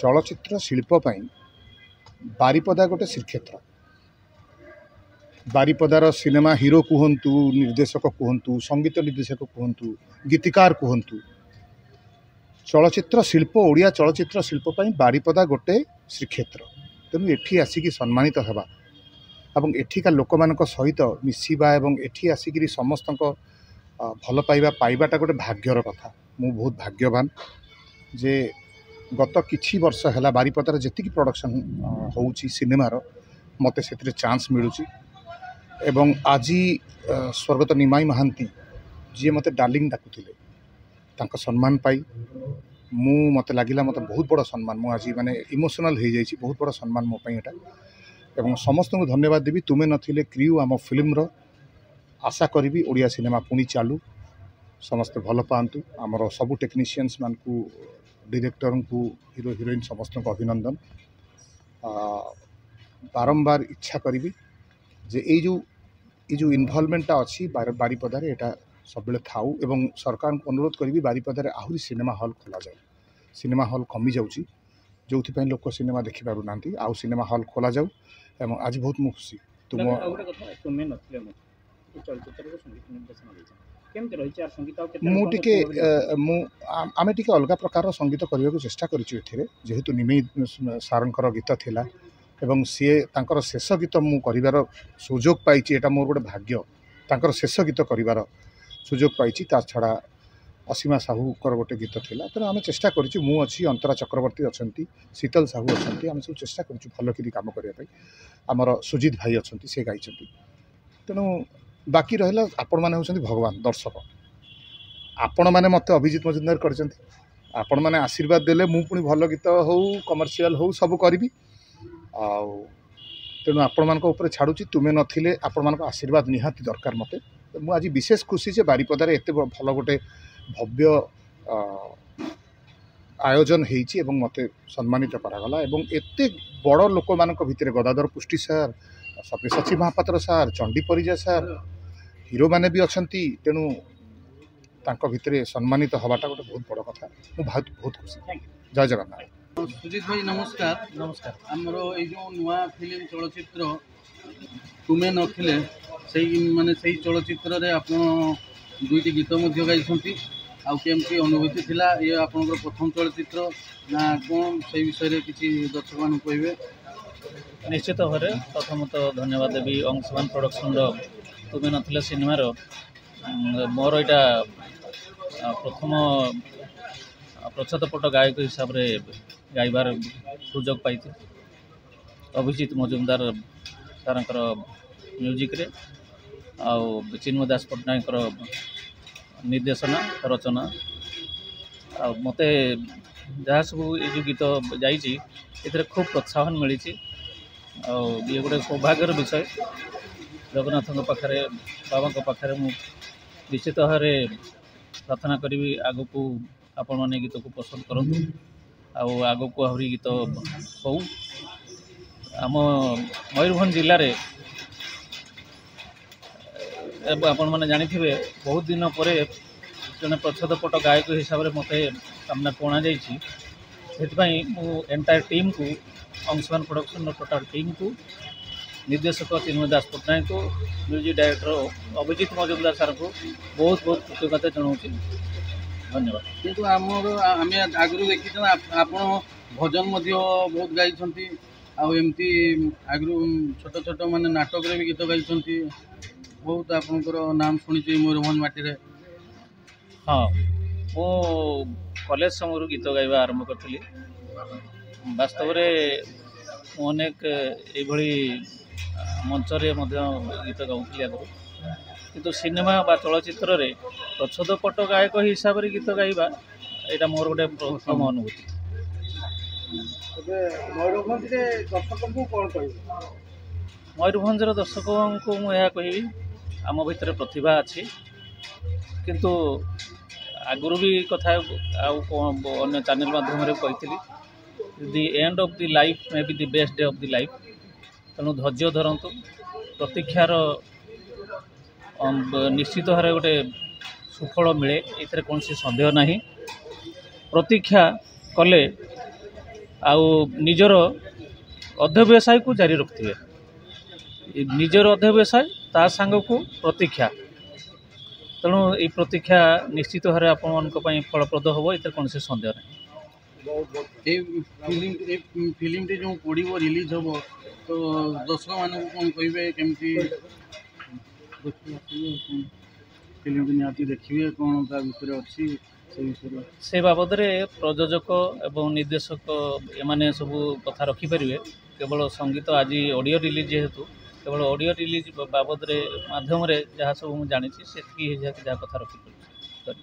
चलचित्र शिल्प बारिपदा गोटे श्रीक्षेत्र। बारिपदार सिनेमा हिरो कहतु, निर्देशक कहतु, संगीत निर्देशक कहतु, गीतिकार कहतु, चलचित्र शिल्प ओडिया चलचित्र शिल्प बारिपदा गोटे श्रीक्षेत्र। तेणु एठी आसिकी सम्मानित हेबा एवं एठिका लोक मान सहित मिसिबा एवं एठी आसिकी समस्त भल पाइबा पाइबाटा गोटे भाग्यर कथा। मु बहुत भाग्यवान जे गत किछि वर्ष है बारिपदार जी प्रोडक्शन होउची सिनेमार मते से चांस मिलूची एवं आज स्वर्गत निमाई महांती जी मते डार्लिंग डाकुथिले तांका सम्मान पाई मु मते लागिला मते बहुत बड़ सम्मान। मु आज माने इमोशनल हो जाइछि। बहुत बड़ सम्मान मो पई एटा एवं समस्त को धन्यवाद देवी। तुमे नथिले क्रियू आम फिल्म रो आशा करी ओडिया सिनेमा पुणी चालू समस्त भल पातु। आमर सबू टेक्नीशियंस मान को डायरेक्टर को हीरो हीरोइन समस्त को अभिनंदन। बारंबार इच्छा करी जे ये जो इनवॉल्वमेंटा अच्छी बारिपदार एटा सब थाऊ एवं सरकार को अनुरोध करी बारिपदार आहरी सिनेमा हॉल खोल जाए। सिनेमा हॉल कमी जाऊँगी जो लोक सिनेमा देखि पारु नांती आउ सिनेमा हॉल खोल जाऊ एवं आज बहुत मु खुशी। तुम आम टे अलग प्रकार संगीत करने को चेष्टा करेतु निमई सारंकर गीत थिला एवं सी तांकर शेष गीत मु करिवार सुजोग पाई। एटा मोर गोटे भाग्य तांकर शेष गीत करिवार सुजोग पाई। ता छड़ा असीमा साहू कर गोटे गीत थिला। तेणु आम चेष्टा करूँ मु अच्छी अंतरा चक्रवर्ती अच्छा शीतल साहू अच्छा आम सब चेष्टा करूँ भल कि कम करने। आमर सुजित भाई अच्छा से गाई। तेणु बाकी रहा आपण मैंने होती भगवान दर्शक आपण मैंने मत अभिजीत मजुमदार कर आपण मैंने आशीर्वाद देले मु पुणी भल गीत हो कमर्शियल हो सब करी। तेणु आपण मान छाड़ुची तुमे नथिले आपण मान आशीर्वाद निहाती दरकार मते। मु आज विशेष खुशी जे बारिपदार एत भल गोटे भव्य आयोजन होइछि एवं मते सम्मानित करागला एवं एते बड़ लोक मान भितर गदाधर पुष्टि सार सब्यसाची महापात्र सार चंडी परिजा सार हीरो माने भी अछंती। तेणु तांको भितर सम्मानित हवाटा गोटे बहुत बड़ कथा। मु बहुत खुशी। जय जगन्नाथ। सुजित भाई नमस्कार। नमस्कार। आमर ये जो नुआ फिल्म चलचित्र तुमे नथिले माने सही चलचित्र रे आपण दुईटी गीत मध्य गाई आमती अनुभूति थिला ये आपनकर प्रथम चलचित्र ना कौन से विषय रे किसी दर्शक मान कहबे? निश्चित भाव प्रथम तो धन्यवाद देवी अंशुमान प्रोडक्शन तुमे नथिले सिनेमार मोर यहाँ प्रथम प्रच्छदपट गायक हिसाब से गाइबार सुजोग पाई। अभिजीत मजुमदार सारंकर म्यूजिक रे आउ चिन्मय दास पट्टनायक निर्देशना रचना आ मते जहाँ सब ये जो गीत जाइए खूब प्रोत्साहन मिली। ये गोटे सौभाग्यर विषय जगन्नाथ पाखे बाबा पाखे मु निश्चित भाव प्रार्थना करी आग को आपण मैंने गीत को पसंद करूँ आग को आहरी गीत हो। आम मयूरभंज जिले में आपण मैंने जानी बहुत दिन पर जड़े प्रच्छदपट गायक हिसाब से मत सामना को अणाई एंटायर टीम को अंशुमान प्रोडक्शन टोटाल टीम को निर्देशक चिन्मय दास पट्टनायक को म्यूजिक डायरेक्टर अभिजीत मजुमदार सार को बहुत बहुत कृतज्ञता जनाऊँ। धन्यवाद। किंतु आम आगु देखी आप भजन बहुत गाई आमती आगु छोट छोट माने नाटक भी गीत गाई बहुत आपंकर नाम शुणी मयूरभंज माटी। हाँ मो कॉलेज समय गीत गाइबा आरंभ करी। वास्तव में अनेक ये मंचरे गीत गाऊली आगु किंतु सिनेमा बा चलचित्र रे प्रच्छदपट गायक हिसाब से गीत गाइबा यहाँ मोर गोटे प्रथम अनुभूति। मयूरभंजर दर्शक को मुझे कहि आम भितर प्रतिभा अच्छी किंतु आगुरी भी कथा अन्य चैनल माध्यम कही the end of the life may be the best day of the life. तेणु धैर्य धरतु प्रतीक्षार निश्चित भाव गोटे सुफल मिले ये कौन सन्देह ना। प्रतीक्षा कले आउ निजर अध्यवसाय को जारी रखिए निजर अध्यवसाय ता सांग को प्रतीक्षा तेणु ये प्रतीक्षा निश्चित भाव आपण फलप्रद हम ये कौन सन्देह नहीं फिल्म जो पड़ो रिलीज हम तो दर्शक मान कौन कहे केमती फिल्म निहाती देखिए कौन ता विषय अच्छी से बाबद प्रयोजक एवं निर्देशक एमाने सब कथा रखिपारे केवल संगीत आज ऑडियो रिलीज जेहेतु केवल ऑडियो रिलीज बाबद माध्यम जहाँ सब मुझे जानी से कथा रखिपार।